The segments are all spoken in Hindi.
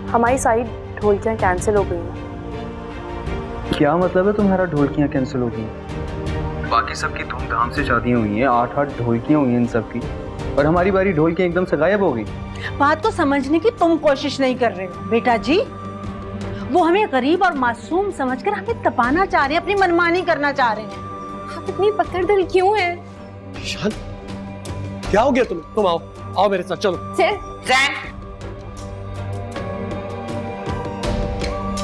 हमारी सारी ढोलकियाँ कैंसिल हो गई हैं। क्या मतलब है तुम्हारा ढोलकियाँ कैंसिल हो गई? बाकी सबकी धूमधाम से शादियां हुई हैं, 8-8 ढोलकियां हुई हैं इन सबकी, और हमारी बारी ढोलकियां एकदम से गायब हो गई। बात को समझने की तुम कोशिश नहीं कर रहे हो बेटा जी। वो हमें गरीब और मासूम समझकर हमें तपाना चाह रहे हैं, अपनी मनमानी करना चाह रहे हैं। आप इतनी पत्थर दिल क्यों हैं? ईशान, क्या हो गया तुम्हें? तुम आओ, आओ मेरे साथ चलो। सर,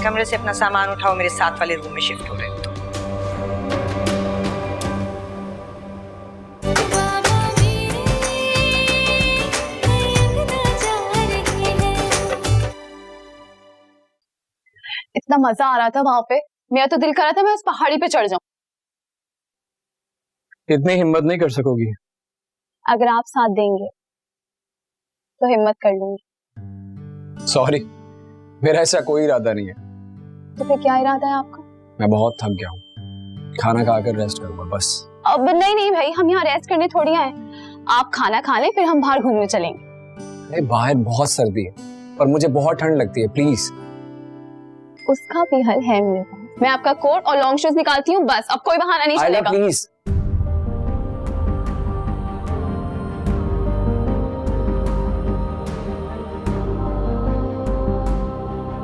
कमरे से अपना सामान उठाओ, मेरे साथ वाले रूम में शिफ्ट हो रहे हो। इतना मजा आ रहा था वहां पे, मेरा तो दिल कर रहा था मैं उस पहाड़ी पे चढ़ जाऊं। इतनी हिम्मत नहीं कर सकोगी। अगर आप साथ देंगे तो हिम्मत कर लूंगी। सॉरी, मेरा ऐसा कोई इरादा नहीं है। तो फिर क्या इरादा है आपका? मैं बहुत थक गया हूँ, खाना खाकर रेस्ट करूंगा बस। अब नहीं भाई, हम यहाँ रेस्ट करने थोड़ी आए। आप खाना खा लें, फिर हम बाहर घूमने चलेंगे। अरे बाहर बहुत सर्दी है और मुझे बहुत ठंड लगती है, प्लीज। उसका भी हल है मेरे पास। मैं आपका कोट और लॉन्ग शूज निकालती हूँ, बस अब कोई बहाना नहीं चलेगा। प्लीज।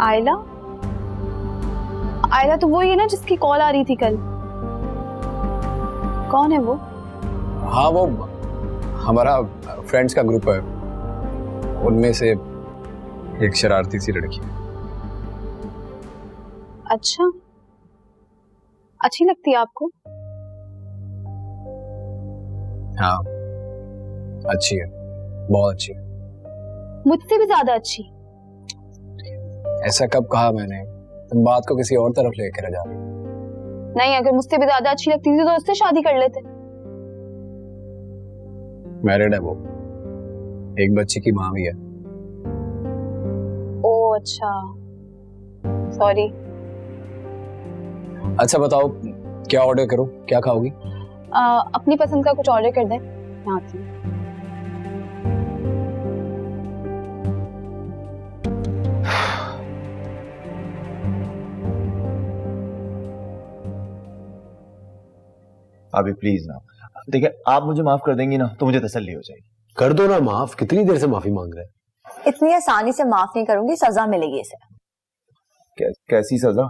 आयला? आयला तो वही है ना जिसकी कॉल आ रही थी कल। कौन है वो? हाँ, वो हमारा फ्रेंड्स का ग्रुप है, उनमें से एक शरारती सी लड़की। अच्छा, अच्छी लगती है आपको? हाँ, अच्छी है, बहुत अच्छी है। मुझसे भी ज्यादा अच्छी? ऐसा कब कहा मैंने? तुम बात को किसी और तरफ लेकर जा रही हो। नहीं, अगर मुझसे भी ज्यादा अच्छी लगती थी तो उससे शादी कर लेते। मैरिड है वो, एक बच्चे की माँ भी है। ओह अच्छा, सॉरी। अच्छा बताओ, क्या ऑर्डर करूं, क्या खाओगी? अपनी पसंद का कुछ ऑर्डर कर दें, मैं आती हूँ। अभी प्लीज ना, देखिए आप मुझे माफ कर देंगी ना तो मुझे तसल्ली हो जाएगी। कर दो ना माफ, कितनी देर से माफी मांग रहे हैं? इतनी आसानी से माफ नहीं करूंगी, सजा मिलेगी इसे। कैसी सजा?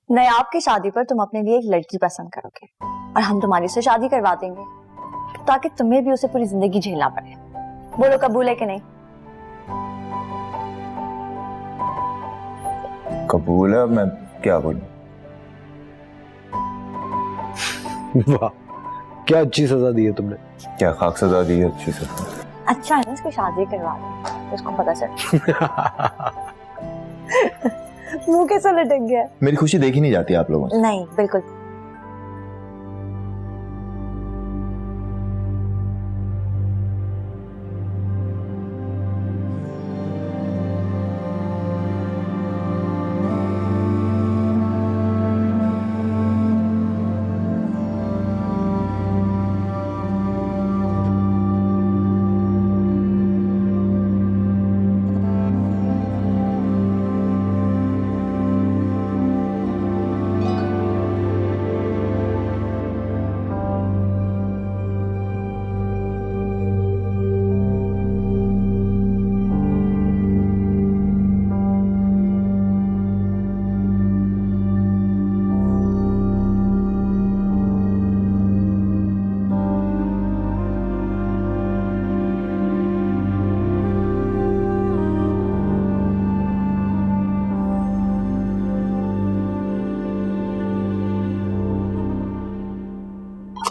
नए आपकी शादी पर तुम अपने लिए एक लड़की पसंद करोगे और हम तुम्हारी से शादी करवा देंगे ताकि तुम्हें भी उसे पूरी जिंदगी झेलना पड़े। बोलो कबूल है कि नहीं? कबूल है। मैं क्या बोलूं? वाह, क्या अच्छी सजा दी है तुमने। क्या खाक सजा दी है? अच्छी सजा। अच्छा है ना, इसको शादी करवा दो, उसको पता चल। मुंह कैसा लटक गया? मेरी खुशी देखी नहीं जाती आप लोगों से। नहीं, बिल्कुल।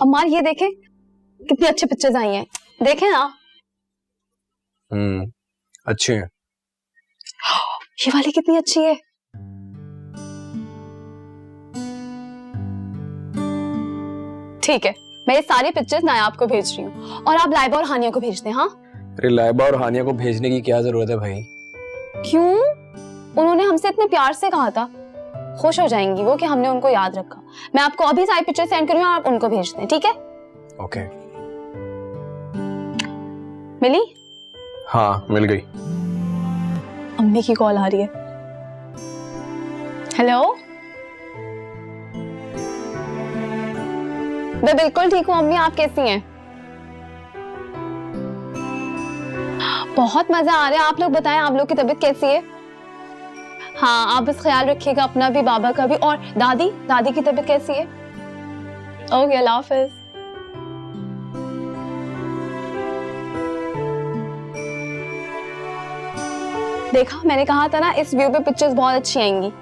अम्मार ये देखें, कितनी अच्छी पिक्चर्स आई हैं, देखें ना। अच्छी है। ये वाली कितनी अच्छी है। ठीक है, मैं ये सारी पिक्चर्स नायाब को भेज रही हूँ और आप लाइबा और हानिया को भेज दें। हाँ? अरे लाइबा और हानिया को भेजने की क्या जरूरत है भाई? क्यों? उन्होंने हमसे इतने प्यार से कहा था, खुश हो जाएंगी वो कि हमने उनको याद रखा। मैं आपको अभी सारी पिक्चर सेंड करूँ और आप उनको भेज दें, ठीक है? ओके। मिली? हाँ, मिल गई। अम्मी की कॉल आ रही है। हेलो, मैं बिल्कुल ठीक हूँ अम्मी, आप कैसी हैं? बहुत मजा आ रहा है। आप लोग बताएं, आप लोग की तबीयत कैसी है? हाँ, आप बस ख्याल रखिएगा अपना भी, बाबा का भी। और दादी की तबीयत कैसी है? ओके, अल्लाह हाफिज। देखा, मैंने कहा था ना, इस व्यू पे पिक्चर्स बहुत अच्छी आएंगी।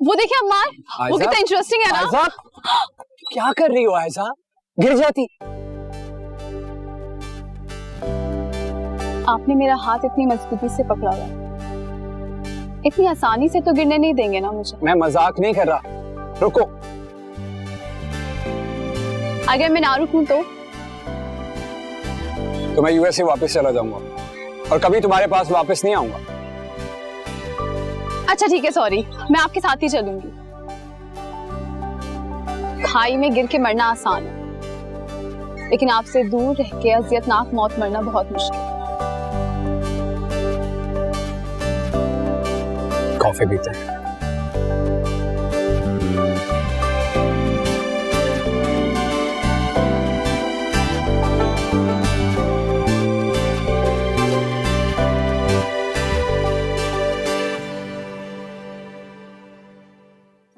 वो देखिए अम्मार, वो कितना इंटरेस्टिंग है ना। क्या कर रही हो आयशा? गिर जाती। आपने मेरा हाथ इतनी मजबूती से पकड़ा हुआ, इतनी आसानी से तो गिरने नहीं देंगे ना मुझे। मैं मजाक नहीं कर रहा, रुको। अगर मैं ना रुकूं तो मैं यूएसए वापस चला जाऊंगा और कभी तुम्हारे पास वापस नहीं आऊंगा। अच्छा ठीक है, सॉरी, मैं आपके साथ ही चलूंगी। खाई में गिर के मरना आसान है, लेकिन आपसे दूर रह के अजियतनाक मौत मरना बहुत मुश्किल है। कॉफी पीते हैं।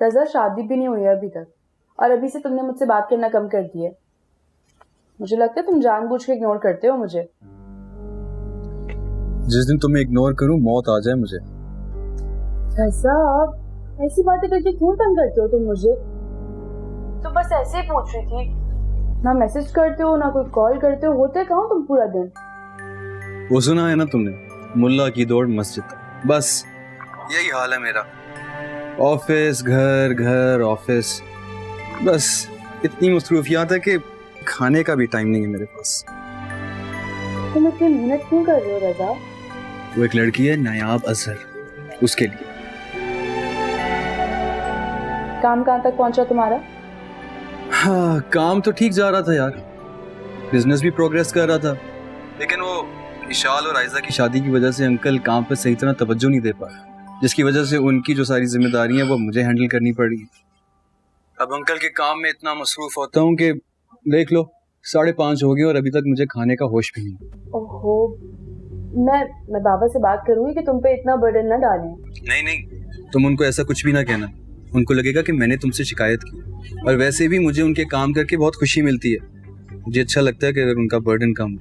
रजा, शादी भी नहीं हुई है अभी तक और अभी से तुमने मुझसे बात करना कम कर दिया है। मुझे लगता है तुम जानबूझ के इग्नोर करते हो मुझे। जिस दिन तुम्हें इग्नोर करूं मौत आ जाए मुझे। रजा, ऐसी बातें करके क्यों तंग करते हो तुम मुझे? तो बस ऐसे ही पूछ रही थी, ना मैसेज करते हो ना कोई कॉल करते हो, होते कहाँ तुम पूरा दिन? वो सुना है ना तुमने, मुल्ला की दौड़ मस्जिद, बस यही हाल है मेरा। ऑफिस घर घर ऑफिस, बस इतनी मसरूफियात है कि खाने का भी टाइम नहीं है मेरे पास। तुम इतनी मेहनत क्यों कर रहे हो रजा? वो एक लड़की है नायाब अजहर, उसके लिए। काम कहाँ तक पहुंचा तुम्हारा? हाँ, काम तो ठीक जा रहा था यार, बिजनेस भी प्रोग्रेस कर रहा था, लेकिन वो इशाल और आयजा की शादी की वजह से अंकल काम पे सही तरह तवज्जो नहीं दे पाए, जिसकी वजह से उनकी जो सारी जिम्मेदारियां वो मुझे हैंडल करनी पड़ी। अब अंकल के काम में इतना मसरूफ होता हूँ कि देख लो 5:30 हो गए और अभी तक मुझे खाने का होश भी नहीं। ओहो, मैं बाबा से बात करूंगी कि तुम पे इतना बर्डन ना डालें। नहीं, तुम उनको ऐसा कुछ भी ना कहना, उनको लगेगा कि मैंने तुमसे शिकायत की। और वैसे भी मुझे उनके काम करके बहुत खुशी मिलती है, मुझे अच्छा लगता है कि अगर उनका बर्डन कम हो।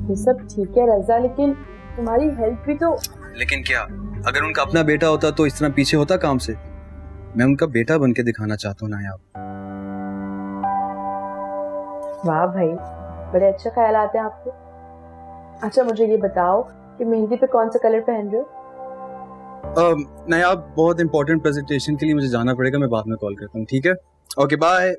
ये सब ठीक है रजा, लेकिन तुम्हारी हेल्प भी तो। लेकिन क्या, अगर उनका अपना बेटा होता तो इस तरह पीछे होता काम से? मैं उनका बेटा बन के दिखाना चाहता हूँ नायाब। वाह भाई, बड़े अच्छे ख्याल आते हैं आपको। अच्छा मुझे ये बताओ कि मेहंदी पे कौन सा कलर पहन रहे हो? नायाब, बहुत इंपॉर्टेंट प्रेजेंटेशन के लिए मुझे जाना पड़ेगा, मैं बाद में कॉल करता हूँ, ठीक है? Okay bye.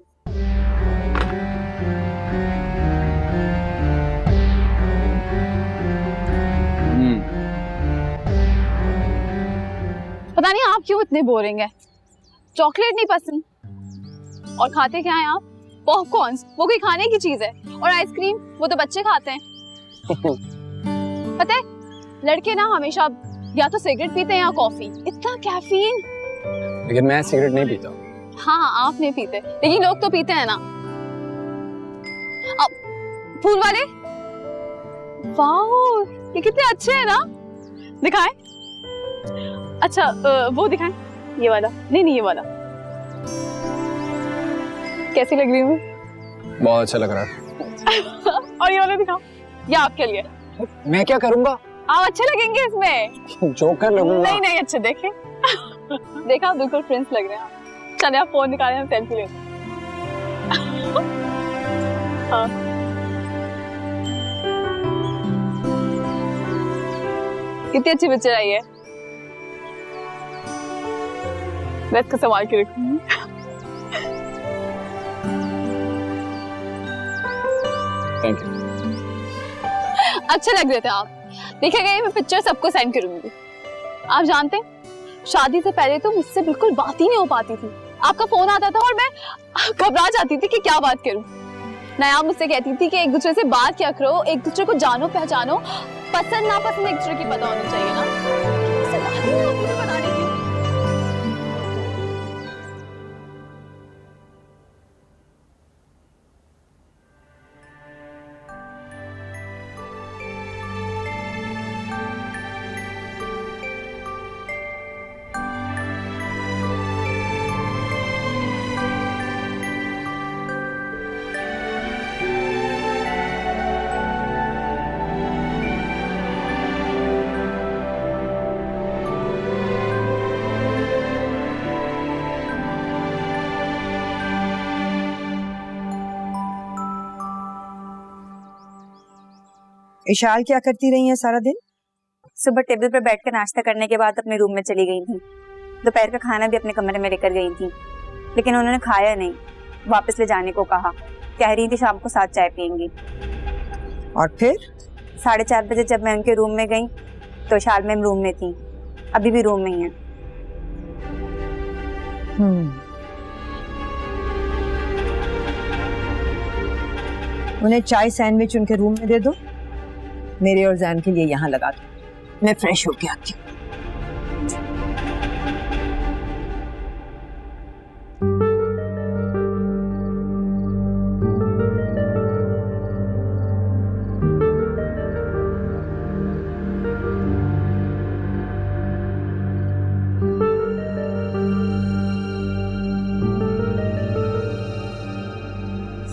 पता नहीं आप क्यों इतने बोरिंग है। चॉकलेट नहीं पसंद और खाते क्या हैं आप? पॉपकॉर्न्स, वो कोई खाने की चीज है। और आइसक्रीम, वो तो बच्चे खाते हैं। पता है, लड़के ना हमेशा या तो सिगरेट पीते हैं या कॉफी। इतना कैफीन, लेकिन मैं सिगरेट नहीं पीता। हाँ आप नहीं पीते, लेकिन लोग तो पीते हैं ना। अब फूल वाले, वाओ ये कितने अच्छे हैं ना। दिखाएं? अच्छा वो दिखाएं, ये वाला नहीं ये वाला। कैसी लग रही हूँ? बहुत अच्छा लग रहा है। और ये वाला दिखाओ, ये आपके लिए। मैं क्या करूंगा? आप अच्छे लगेंगे इसमें। जोकर लगूंगा। नहीं अच्छे देखे। देखा आप बिल्कुल प्रिंस लग रहे हैं। चले आप फोन निकालें, हम सेल्फी लेते हैं। हाँ। कितनी अच्छी पिक्चर आई है। मैं इसको संभाल के रखूंगी। Thank you. अच्छे लग रहे थे आप। देखिएगा मैं पिक्चर सबको सेंड करूंगी। आप जानते हैं शादी से पहले तो मुझसे बिल्कुल बात ही नहीं हो पाती थी। आपका फोन आता था और मैं घबरा जाती थी कि क्या बात करूं। ना आप मुझसे कहती थी कि एक दूसरे से बात क्या करो, एक दूसरे को जानो पहचानो, पसंद नापसंद एक दूसरे की पता होनी चाहिए ना। मुझसे बात ही नहीं होती थी, पता नहीं क्यों। इशाल क्या करती रही है सारा दिन? सुबह टेबल पर बैठकर नाश्ता करने के बाद अपने रूम में चली गई थी। दोपहर का खाना भी अपने कमरे में लेकर गई थी, लेकिन उन्होंने खाया नहीं, वापस ले जाने को कहा। कह रही थी शाम को साथ चाय पियेंगी। और फिर 4:30 बजे जब मैं उनके रूम में गई तो इशाल मैम रूम में थी, अभी भी रूम में ही है। उन्हें चाय सैंडविच उनके रूम में दे दो, मेरे और जैन के लिए यहाँ लगा दो। मैं फ्रेश होके आती हूँ।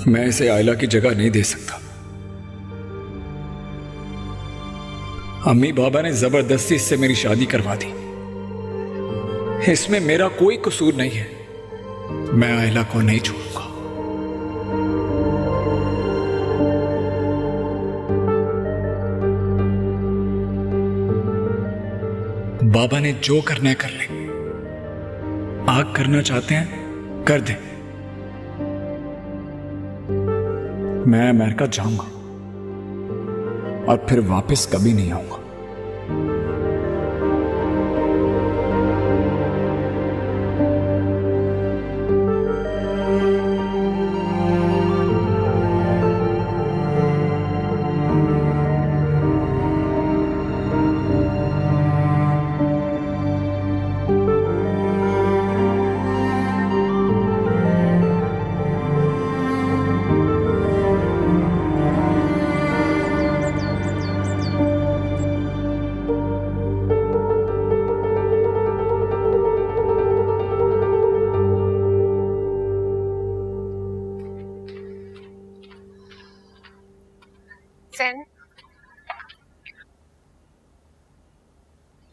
मैं इसे आयला की जगह नहीं दे सकता। अम्मी बाबा ने जबरदस्ती इससे मेरी शादी करवा दी। इसमें मेरा कोई कसूर नहीं है। मैं आयला को नहीं छोड़ूंगा। बाबा ने जो करना है कर ले। आग करना चाहते हैं कर दे। मैं अमेरिका जाऊंगा और फिर वापस कभी नहीं आऊंगा।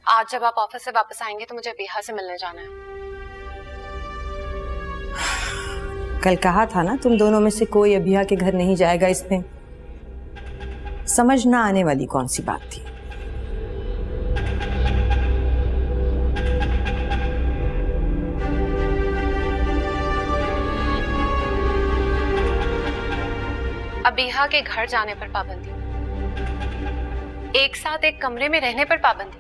आज जब आप ऑफिस से वापस आएंगे तो मुझे बिहार से मिलने जाना है। कल कहा था ना तुम दोनों में से कोई अभिया के घर नहीं जाएगा। इसमें समझ ना आने वाली कौन सी बात थी। अबिहा के घर जाने पर पाबंदी, एक साथ एक कमरे में रहने पर पाबंदी,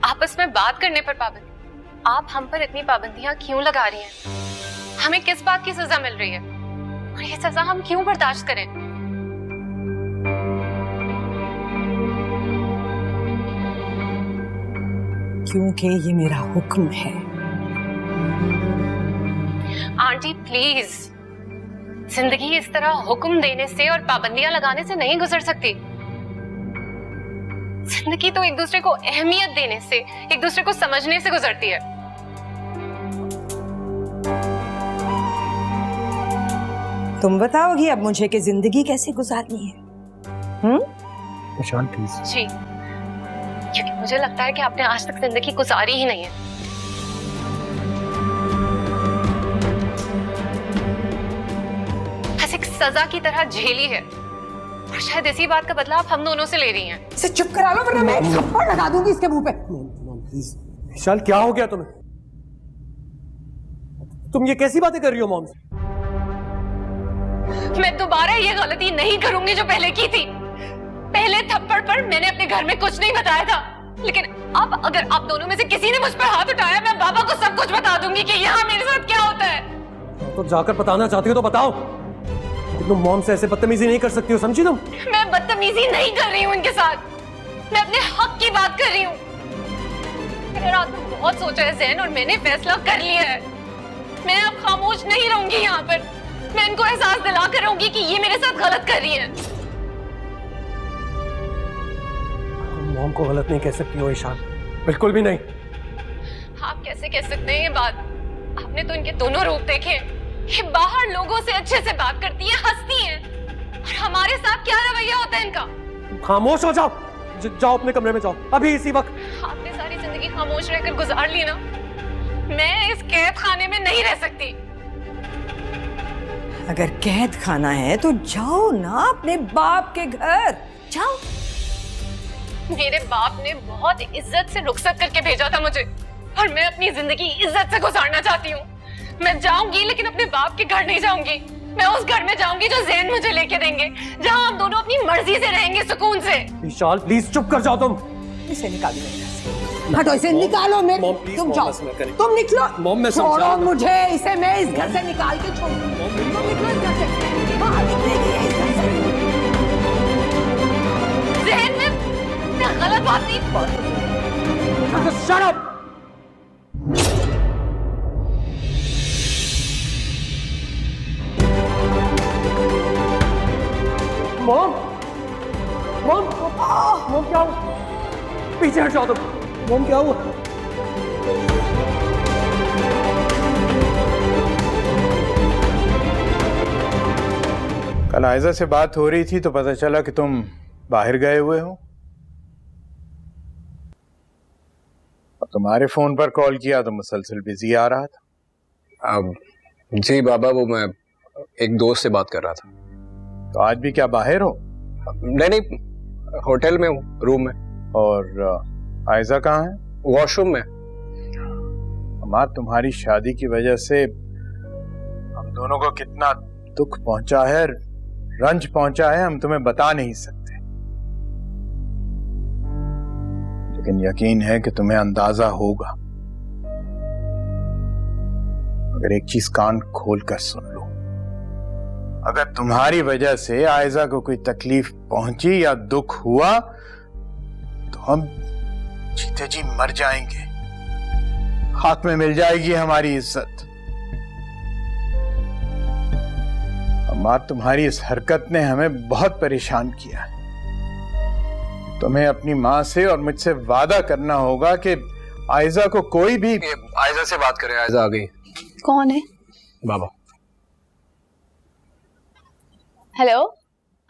आपस में बात करने पर पाबंदी। आप हम पर इतनी पाबंदियां क्यों लगा रही हैं? हमें किस बात की सजा मिल रही है और ये सजा हम क्यों बर्दाश्त करें? क्योंकि ये मेरा हुक्म है। आंटी प्लीज, जिंदगी इस तरह हुक्म देने से और पाबंदियां लगाने से नहीं गुजर सकती। जिंदगी तो एक दूसरे को अहमियत देने से, एक दूसरे को समझने से गुजरती है। तुम बताओगी अब मुझे कि जिंदगी कैसे गुजारनी है? ईशान प्लीज। जी, क्योंकि मुझे लगता है कि आपने आज तक जिंदगी गुजारी ही नहीं है। बस एक सजा की तरह झेली है, और शायद इसी बात का बदला आप हम दोनों से ले रही हैं। इसे चुप करा लो वरना मैं एक थप्पड़ लगा दूंगी इसके मुंह पे। प्लीज विशाल, क्या हो गया तुम्हें? तुम ये कैसी बातें कर रही हो मॉम से? मैं दोबारा ये गलती नहीं करूंगी जो पहले की थी। पहले थप्पड़ पर मैंने अपने घर में कुछ नहीं बताया था, लेकिन अब अगर आप दोनों में से किसी ने मुझ पर हाथ उठाया, मैं बाबा को सब कुछ बता दूंगी कि यहाँ मेरे साथ क्या होता है। तो जाकर बताना चाहती हो तो बताओ, तुम मॉम से ऐसे बदतमीजी नहीं कर सकती हो, समझी तुम? मैं बदतमीजी नहीं कर रही हूँ उनके साथ, मैं अपने हक की बात कर रही हूँ। मैंने रात में बहुत सोचा है ज़ैन, और मैंने फैसला कर लिया है। मैं अब खामोश नहीं रहूंगी यहाँ पर। मैं इनको एहसास दिला कर रहूंगी कि ये मेरे साथ गलत कर रही है। मॉम को गलत नहीं कह सकती हो ईशान, बिल्कुल भी नहीं। आप कैसे कह सकते हैं ये बात? आपने तो इनके दोनों रूप देखे। ये बाहर लोगों से अच्छे से बात करती है, हंसती है, और हमारे साथ क्या रवैया होता है इनका। खामोश हो जाओ, जाओ अपने कमरे में जाओ अभी इसी वक्त। आपने सारी जिंदगी खामोश रहकर गुजार ली ना, मैं इस कैद खाने में नहीं रह सकती। अगर कैद खाना है तो जाओ ना अपने बाप के घर, जाओ। मेरे बाप ने बहुत इज्जत से रुखसत करके भेजा था मुझे, और मैं अपनी जिंदगी इज्जत से गुजारना चाहती हूँ। मैं जाऊंगी, लेकिन अपने बाप के घर नहीं जाऊंगी। मैं उस घर में जाऊंगी जो ज़ैन मुझे लेके देंगे, जहाँ हम दोनों अपनी मर्जी से रहेंगे, सुकून से। विशाल प्लीज चुप कर जाओ तुम। इसे निकालो मेरे घर से। हटो, इसे निकालो मेरे। मॉम, प्लीज, तुम मॉम, जाओ, ऐसा ना करें। तुम निकलो। मॉम, मैं छोड़ो समझा रहा मुझे, इसे मैं इस घर से निकाल के छोड़ूंगी। तुम निकलो इस घर से, बाहर निकलेगी इस घर से। ज़ैन, मैं गलत बात नहीं। Shut up! Mom, mom, mom क्या हुआ? पीछे हट जाओ तुम। मॉम क्या हुआ? कल आयजा से बात हो रही थी तो पता चला कि तुम बाहर गए हुए हो, और तुम्हारे फोन पर कॉल किया तो मुसलसल बिजी आ रहा था। अब जी बाबा, वो मैं एक दोस्त से बात कर रहा था। तो आज भी क्या बाहर हो? नहीं, होटल में हूँ, रूम में। और आयजा कहाँ है? वॉशरूम में। हमार तुम्हारी शादी की वजह से हम दोनों को कितना दुख पहुंचा है, रंज पहुंचा है, हम तुम्हें बता नहीं सकते। लेकिन यकीन है कि तुम्हें अंदाजा होगा। अगर एक चीज कान खोल कर सुन लो, अगर तुम्हारी वजह से आयजा को कोई तकलीफ पहुंची या दुख हुआ तो हम जीते जी मर जाएंगे, खाक में मिल जाएगी हमारी इज्जत। अम्मा, तुम्हारी इस हरकत ने हमें बहुत परेशान किया है। तुम्हें अपनी माँ से और मुझसे वादा करना होगा कि आयजा को कोई भी। आयजा से बात करें, आयजा आ गई। कौन है? बाबा। हेलो,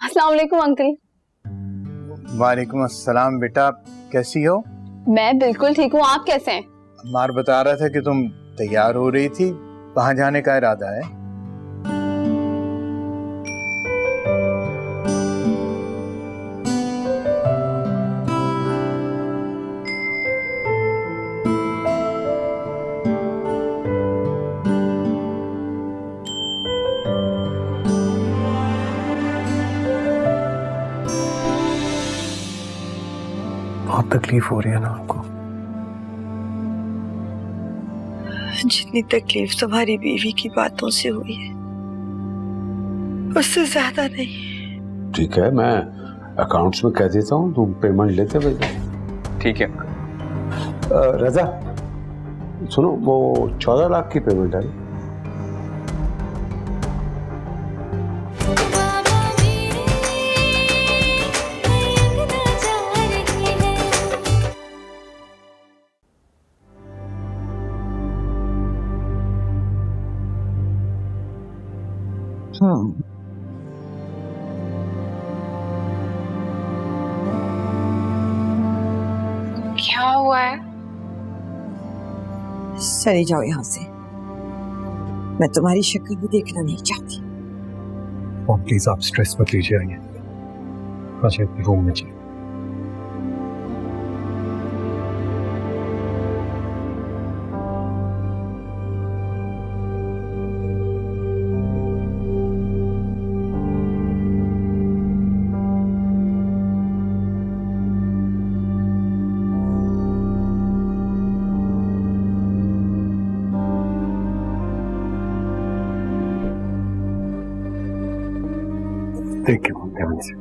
अस्सलाम वालेकुम अंकल। वालेकुम अस्सलाम बेटा, कैसी हो? मैं बिल्कुल ठीक हूँ, आप कैसे हैं? अम्मार बता रहा था कि तुम तैयार हो रही थी, कहाँ जाने का इरादा है? बहुत तकलीफ हो रही है ना आपको? जितनी तकलीफ तुम्हारी बीवी की बातों से हुई है उससे ज्यादा नहीं। ठीक है, मैं अकाउंट्स में कह देता हूँ, तुम पेमेंट लेते भेजो। ठीक है। रजा सुनो, वो 14 लाख की पेमेंट है। हुआ है? चली जाओ यहाँ से, मैं तुम्हारी शक्ल भी देखना नहीं चाहती। प्लीज आप स्ट्रेस मत लीजिए, आइए अच्छा रूम में चलिए। देखिए ध्यान से।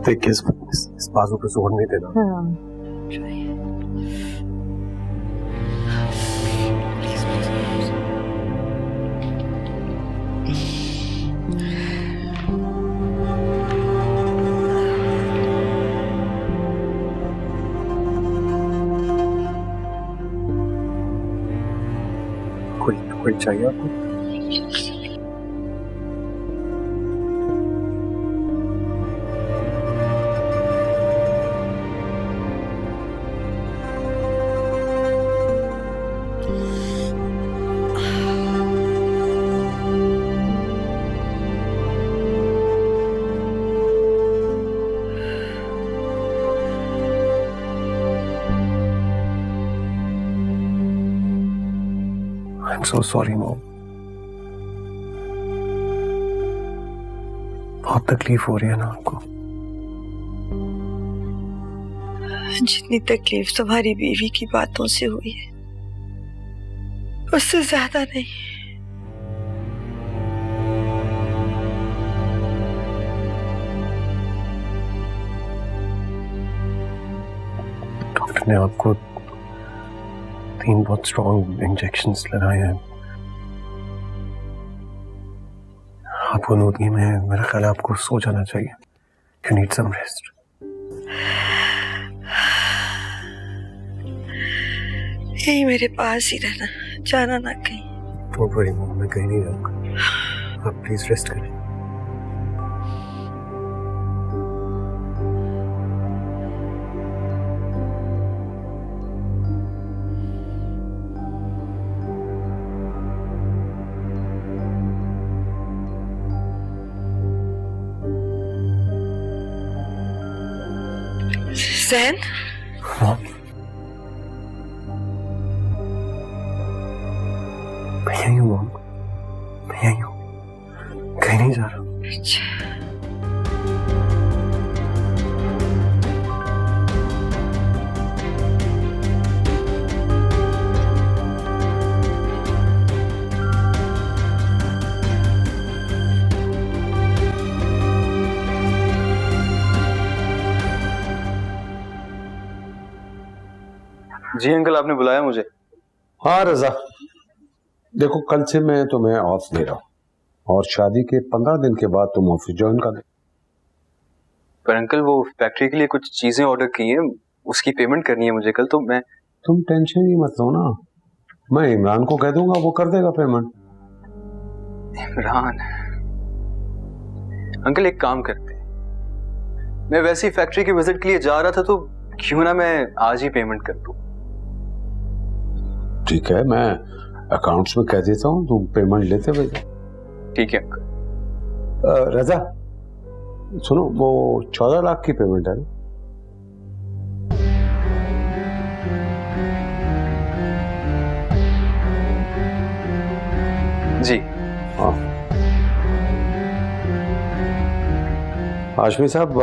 देखिए इस बाजू पे जोर नहीं देना। कोई चाहिए आपको? I'm so sorry, Mom. बहुत तकलीफ हो रही है ना आपको? जितनी तकलीफ तुम्हारी बीवी की बातों से हुई है उससे ज्यादा नहीं। डॉक्टर ने आपको 3 बहुत स्ट्रॉन्ग इंजेक्शंस लगाए हैं। आपको नूदगी में मेरा ख्याल है आपको सो जाना चाहिए। You need some rest. यही मेरे पास ही रहना, जाना ना कहीं। डोंट वरी मॉम, मैं कहीं नहीं जाऊंगा। आप प्लीज रेस्ट करें। ज़ैन, हाँ मैं यहीं हूँ मॉम, मैं यहीं हूँ, कहीं नहीं जा रहा। जी अंकल, आपने बुलाया मुझे? हाँ रजा, देखो कल से मैं तुम्हें ऑफ दे रहा हूँ और शादी के 15 दिन के बाद तुम ऑफिस ज्वाइन कर ले। पर अंकल वो फैक्ट्री के लिए कुछ चीजें ऑर्डर की हैं, उसकी पेमेंट करनी है मुझे कल, तो मैं। तुम टेंशन ही मत लो ना, मैं इमरान को कह दूंगा, वो कर देगा पेमेंट। इमरान? अंकल एक काम करते, मैं वैसे ही फैक्ट्री के विजिट के लिए जा रहा था, तो क्यों ना मैं आज ही पेमेंट कर दूं। ठीक है, मैं अकाउंट्स में कह देता हूँ, तुम पेमेंट लेते भेजो। ठीक है अंकल। रजा सुनो, वो 14 लाख की पेमेंट है ना? जी हाँ। हाशमी साहब,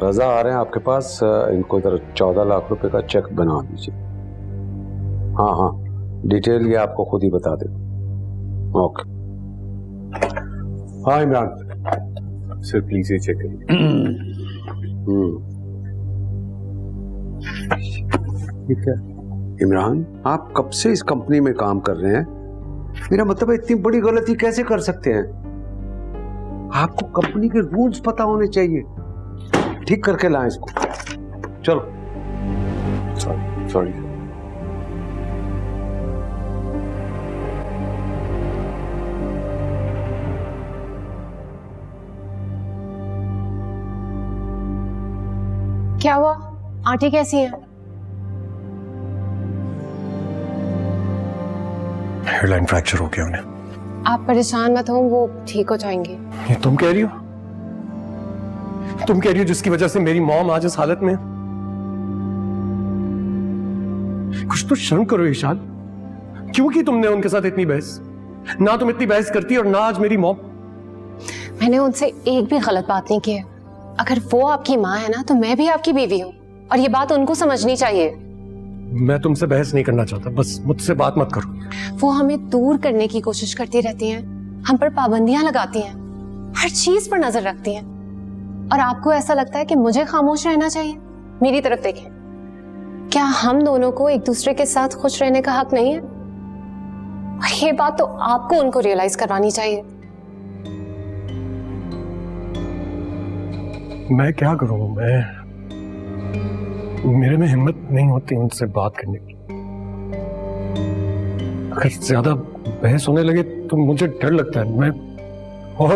रजा आ रहे हैं आपके पास, इनको इधर 14 लाख रुपए का चेक बना दीजिए। हाँ हाँ, डिटेल ये आपको खुद ही बता दे। ओके। हाँ इमरान सर प्लीज ये चेक करिए। ठीक है इमरान, आप कब से इस कंपनी में काम कर रहे हैं? मेरा मतलब है इतनी बड़ी गलती कैसे कर सकते हैं? आपको कंपनी के रूल्स पता होने चाहिए। ठीक करके लाएं इसको। चलो। सॉरी। क्या हुआ? आंटी कैसी हैं? हेयरलाइन फ्रैक्चर हो गया उन्हें। आप परेशान मत हो, वो ठीक हो जाएंगे। ये तुम कह रही हो? तुम कह रही हो जिसकी वजह से मेरी मॉम आज इस हालत में? कुछ तो शर्म करो ईशान। क्यों की तुमने उनके साथ इतनी बहस? ना तुम इतनी बहस करती और ना आज मेरी मॉम। मैंने उनसे एक भी गलत बात नहीं की है। अगर वो आपकी माँ है ना, तो मैं भी आपकी बीवी हूँ, और ये बात उनको समझनी चाहिए। मैं तुमसे बहस नहीं करना चाहता, बस मुझसे बात मत करो। वो हमें दूर करने की कोशिश करती रहती हैं, हम पर पाबंदियां लगाती हैं, हर चीज पर नजर रखती हैं, और आपको ऐसा लगता है कि मुझे खामोश रहना चाहिए? मेरी तरफ देखें, क्या हम दोनों को एक दूसरे के साथ खुश रहने का हक नहीं है? और ये बात तो आपको उनको रियलाइज करवानी चाहिए। मैं क्या करूं? मेरे में हिम्मत नहीं होती उनसे बात करने की। अगर ज्यादा बहस होने लगे तो मुझे डर लगता है।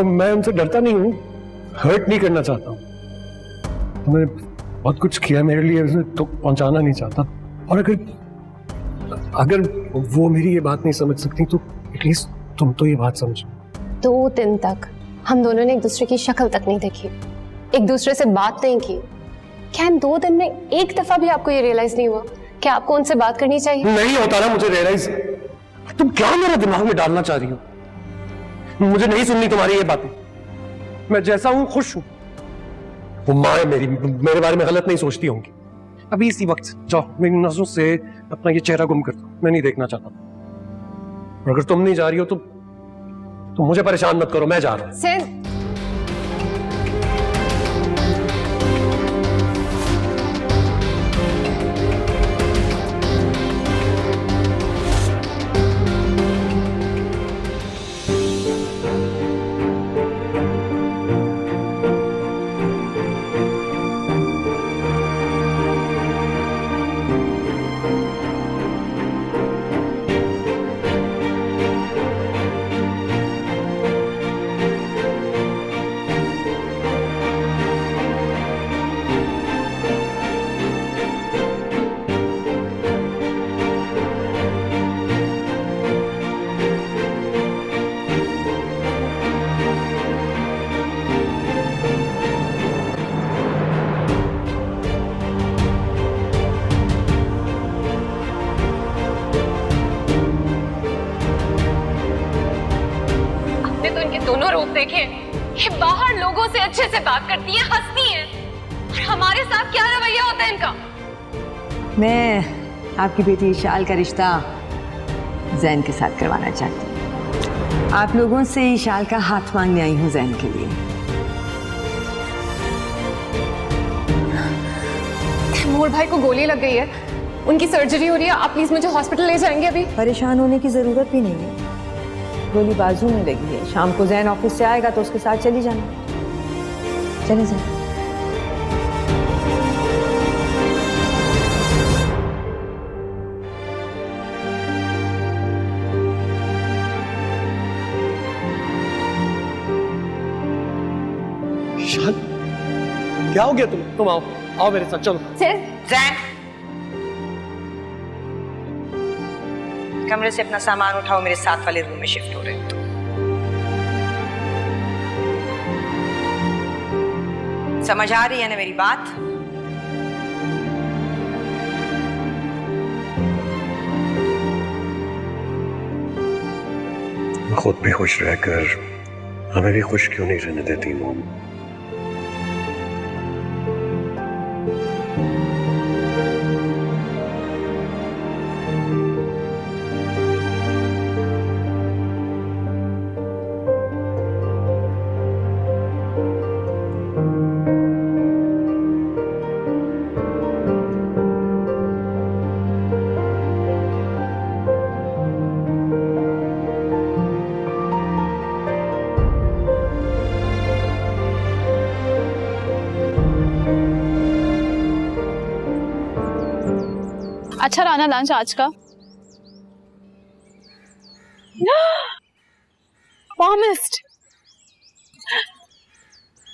मैं उनसे डरता नहीं हूं, हर्ट नहीं करना चाहता हूं। तुमने बहुत कुछ किया मेरे लिए, उसने तो पहुंचाना नहीं चाहता। और अगर वो मेरी ये बात नहीं समझ सकती तो एटलीस्ट तुम तो ये बात समझो। 2 दिन तक हम दोनों ने एक दूसरे की शक्ल तक नहीं देखी, एक दूसरे से बात नहीं की। क्या इन 2 दिन में एक दफा भी आपको ये रियलाइज नहीं हुआ कि आपको उनसे बात करनी चाहिए? नहीं होता ना मुझे रियलाइज। तुम क्या मेरे दिमाग में डालना चाह रही हो? मुझे नहीं सुननी तुम्हारी ये बातें। मैं जैसा हूं खुश हूं। वो माँ है मेरी, मेरे बारे में गलत नहीं सोचती होंगी। अभी इसी वक्त जाओ, मेरी नजरों से अपना ये चेहरा गुम कर दो, मैं नहीं देखना चाहता। और अगर तुम नहीं जा रही हो तो मुझे परेशान मत करो, मैं जा रहा हूं। दोनों रूप देखे। ये बाहर लोगों से अच्छे से बात करती है, हंसती है, और हमारे साथ क्या रवैया होता है इनका। मैं आपकी बेटी इशाल का रिश्ता जैन के साथ करवाना चाहती हूँ। आप लोगों से इशाल का हाथ मांगने आई हूँ जैन के लिए। तैमूर भाई को गोली लग गई है, उनकी सर्जरी हो रही है, आप प्लीज मुझे हॉस्पिटल ले जाएंगे? अभी परेशान होने की जरूरत भी नहीं है, गोली बाजू में लगी है। शाम को जैन ऑफिस से आएगा तो उसके साथ चली जाना। चले जाए। क्या हो गया? तुम आओ मेरे साथ, चलो। जैन, कमरे से अपना सामान उठाओ, मेरे साथ वाले रूम में शिफ्ट हो रहे हो। समझ आ रही है ना मेरी बात? खुद भी खुश रहकर हमें भी खुश क्यों नहीं रहने देती मॉम? अच्छा रहा ना लंच आज का? प्रॉमिस्ड।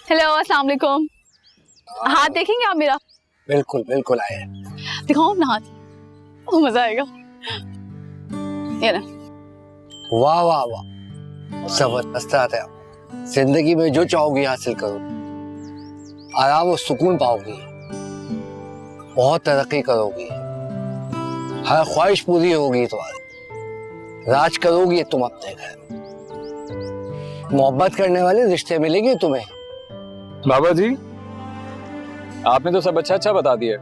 हेलो, अस्सलाम वालेकुम। हाथ देखेंगे आप मेरा? बिल्कुल बिल्कुल आए। दिखाओ अपना हाथ, मजा आएगा। ये ना। वाह वाह वाह, जबरदस्त आते हैं। जिंदगी में जो चाहोगी हासिल करो, आराम और सुकून पाओगी, बहुत तरक्की करोगी, हर ख्वाहिश पूरी होगी तुम्हारी, राज करोगी तुम अपने घर, मोहब्बत करने वाले रिश्ते मिलेंगे तुम्हें। बाबा जी, आपने तो सब अच्छा अच्छा बता दिया।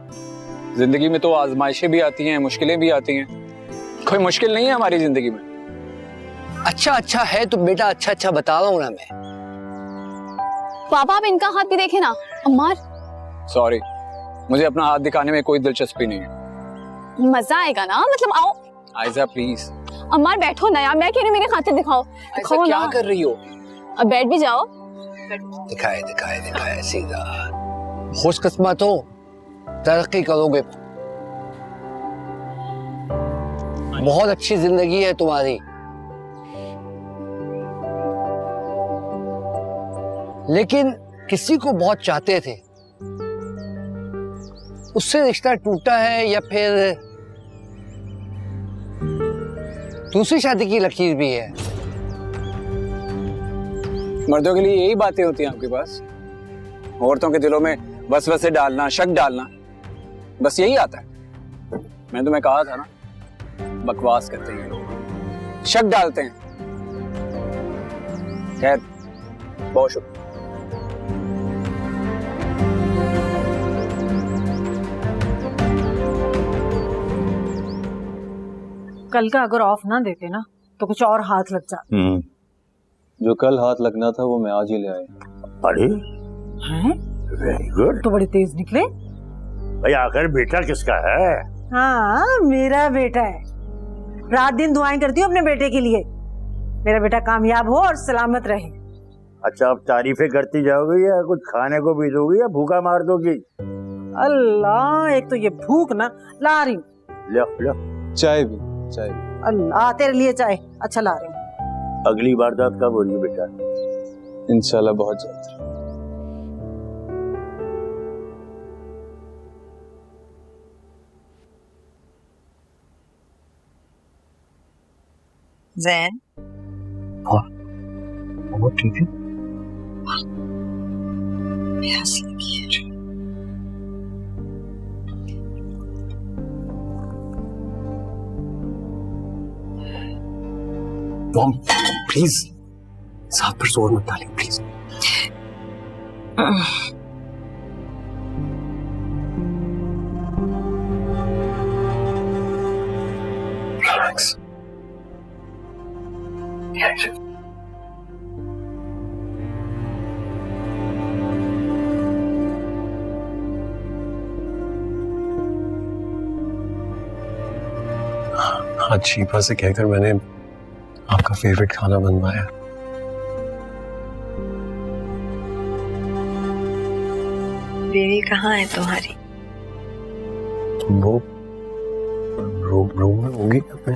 जिंदगी में तो आजमाइशें भी आती हैं, मुश्किलें भी आती हैं, कोई मुश्किल नहीं है हमारी जिंदगी में। अच्छा अच्छा है तो बेटा अच्छा अच्छा बता रहा हूँ ना मैं। पापा आप इनका हाथ भी देखे ना। अम्मार, सॉरी, मुझे अपना हाथ दिखाने में कोई दिलचस्पी नहीं है। मजा आएगा ना, मतलब आओ। आयजा प्लीज। अम्मार बैठो ना यार, मैं कह रही हूँ मेरे खातिर दिखाओ। दिखाओ क्या ना। कर रही हो? अब बैठ भी जाओ। दिखाए दिखाए दिखाए सीधा। खुशकिस्मत हो, तरक्की करोगे, बहुत अच्छी जिंदगी है तुम्हारी। लेकिन किसी को बहुत चाहते थे, उससे रिश्ता टूटा है या फिर दूसरी शादी की लकीर भी है। मर्दों के लिए यही बातें होती हैं आपके पास? औरतों के दिलों में वसवसे डालना, शक डालना, बस यही आता है। मैंने तुम्हें कहा था ना, बकवास करते हैं लोग, शक डालते हैं। खैर, बहुत शुक्रिया। कल का अगर ऑफ ना देते ना तो कुछ और हाथ लग जाता। जो कल हाथ लगना था वो मैं आज ही ले आया। अरे हैं? Very good. तो बड़े तेज निकले। भाई आखिर बेटा किसका है? हाँ, मेरा बेटा है। रात दिन दुआएं करती हूँ अपने बेटे के लिए, मेरा बेटा कामयाब हो और सलामत रहे। अच्छा, अब तारीफें करती जाओगी या कुछ खाने को भी दोगी या भूखा मार दोगी? अल्लाह, एक तो ये भूख ना, ला रही हूँ। लो लो, चाय भी, चाय भी। अल्लाह, तेरे लिए चाय। अच्छा, ला रही हूँ। अगली वारदात कब हो रही है बेटा? इंशाल्लाह बहुत जल्द। जैन, वो ठीक है? प्यास लगी है। मॉम प्लीज साथ पर जोर मत डालें प्लीज। रिलैक्स। आज शीबा से कहकर मैंने आपका फेवरेट खाना बनवाया। बेबी कहाँ है तुम्हारी? वो रूम में होगी अपने।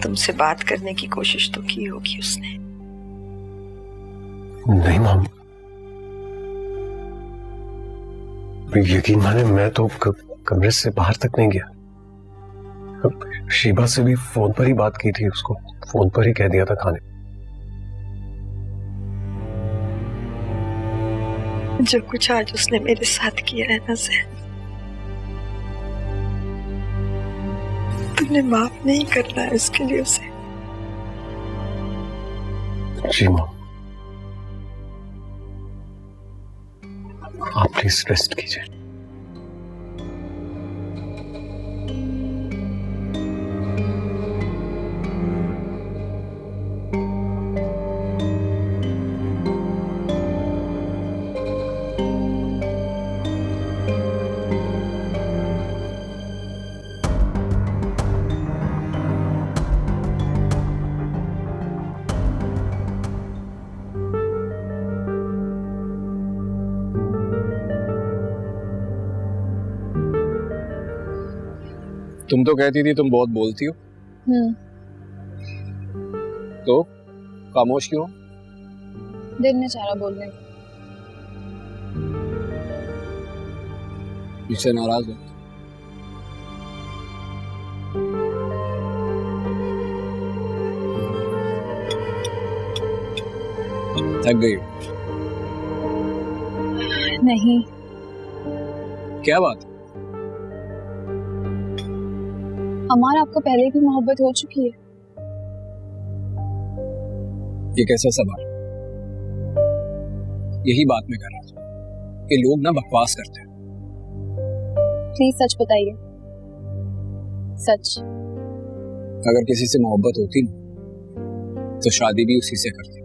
तुमसे बात करने की कोशिश तो की होगी उसने। नहीं मॉम, यकीन माने मैं तो कमरे से बाहर तक नहीं गया। शीबा से भी फोन पर ही बात की थी, उसको फोन पर ही कह दिया था खाने। जो कुछ आज उसने मेरे साथ किया है ना जैन, तुमने माफ नहीं करना है उसके लिए उसे। जी माँ, आप प्लीज रेस्ट कीजिए। तुम तो कहती थी तुम बहुत बोलती हो, तो खामोश क्यों? दिल में चाह रहा बोलने को। मुझसे नाराज हो? थक गई हो? नहीं। क्या बात? हमारा आपको पहले भी मोहब्बत हो चुकी है। ये कैसा सवाल? यही बात मैं कर रहा था कि लोग ना बकवास करते हैं। प्लीज सच बताइए, सच। अगर किसी से मोहब्बत होती ना तो शादी भी उसी से करती।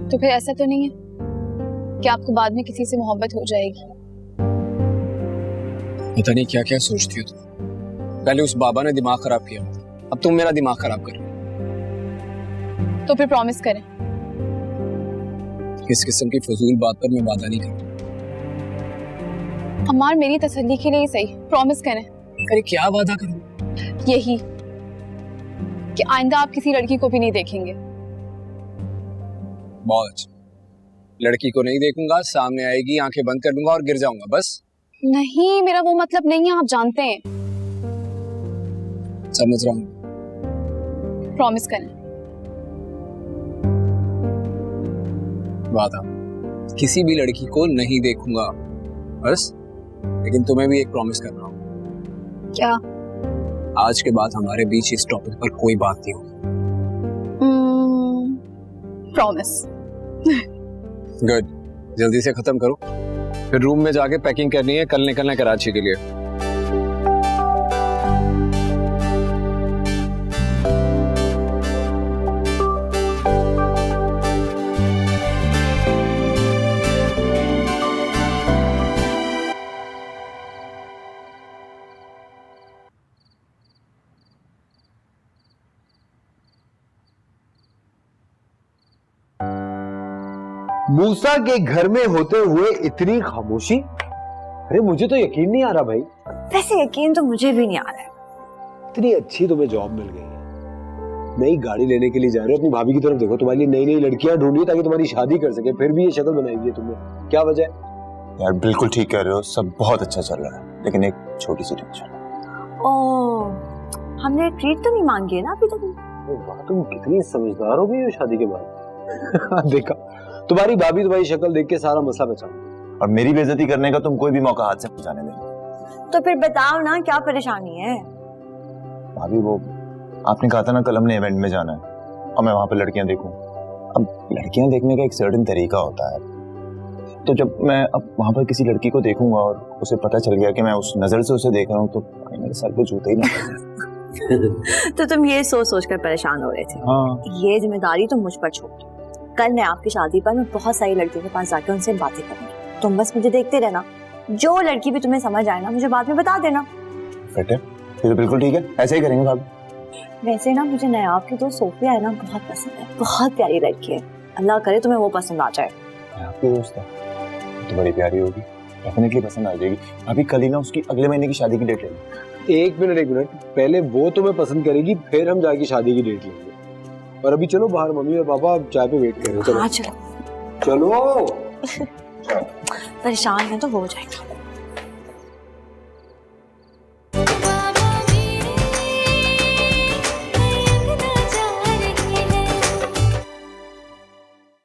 तो फिर ऐसा तो नहीं है कि आपको बाद में किसी से मोहब्बत हो जाएगी? पता नहीं क्या क्या सोचती हो तुम। पहले उस बाबा ने दिमाग खराब किया, अब तुम मेरा दिमाग खराब कर रहे हो। तो फिर प्रॉमिस करें। इस किस्म की फजूल बात पर मैं वादा नहीं करता। अम्मार मेरी तसल्ली के लिए ही सही, प्रॉमिस करें। अरे क्या वादा करूं? यही कि आइंदा आप किसी लड़की को भी नहीं देखेंगे। बहुत अच्छा। लड़की को नहीं देखूंगा, सामने आएगी आंखें बंद कर लूंगा और गिर जाऊंगा, बस। नहीं, मेरा वो मतलब नहीं है, आप जानते हैं। समझ रहा हूं। प्रॉमिस करें। वादा, किसी भी लड़की को नहीं देखूंगा, बस। लेकिन तुम्हें भी एक प्रॉमिस कर रहा हूं। क्या? आज के बाद हमारे बीच इस टॉपिक पर कोई बात नहीं होगी। प्रॉमिस। गुड, जल्दी से खत्म करो, फिर रूम में जाके पैकिंग करनी है, कल निकलना है कराची के लिए। मूसा के घर में होते हुए इतनी खामोशी? अरे मुझे तो यकीन नहीं आ रहा भाई। वैसे यकीन तो मुझे भी नहीं आ रहा है। इतनी अच्छी तुम्हें जॉब मिल गई है, नई गाड़ी लेने के लिए जा रहे हो, अपनी भाभी की तरफ देखो, तुम्हारे लिए नई नई लड़कियां ढूंढी ताकि तुम्हारी शादी कर सके, फिर भी ये शक्ल बनाई है तुमने, क्या वजह है? यार बिल्कुल ठीक कह रहे हो, सब बहुत अच्छा चल रहा है, लेकिन एक छोटी सी टेंशन। ओह, हमने ट्रीट तो नहीं मांगी है ना अभी तक? तुम कितनी समझदार हो गई हो शादी के बाद। देखा, तुम्हारी भाभी तुम्हारी शक्ल देख के सारा मसला पहचान, और मेरी बेइज्जती करने का तुम कोई भी मौका हाथ से नहीं जाने देंगे। तो फिर बताओ ना क्या परेशानी है? भाभी वो आपने कहा था ना कल हमने इवेंट में जाना है और मैं वहां पर लड़कियां देखूं। अब लड़कियां देखने का एक सर्टेन तरीका होता है, तो जब मैं अब वहां पर किसी लड़की को देखूंगा और उसे पता चल गया कि मैं उस नजर से उसे देख रहा हूँ, तो मेरे सर पे जूते ही ना। तो तुम ये सोच सोच कर परेशान हो रहे थे? हाँ। ये जिम्मेदारी तो मुझ पर छोड़ दो। कल मैं आपकी शादी पर मैं बहुत सारी लड़कियों के पास जाकर उनसे बातें करूंगी, तुम बस मुझे देखते रहना, जो लड़की भी तुम्हें समझ आए ना मुझे बाद में बता देना। फिर तो बिल्कुल ठीक है, ऐसे ही करेंगे भाभी। वैसे ना मुझे नयाब की दोस्त सोफिया है ना बहुत पसंद है, बहुत प्यारी लड़की है, अल्लाह करे तुम्हें वो पसंद आ जाए। आपकी दोस्त है तो बड़ी प्यारी होगी, डेफिनेटली पसंद आ जाएगी। अभी कल ही ना उसकी अगले महीने की शादी की डेट लेंगे। एक मिनट, पहले वो तुम्हें पसंद करेगी, फिर हम जाके शादी की डेट लेंगे। और अभी चलो बाहर, मम्मी और पापा चाय पे वेट कर रहे हैं। हाँ चलो चलो। परेशान है तो हो जाएगा।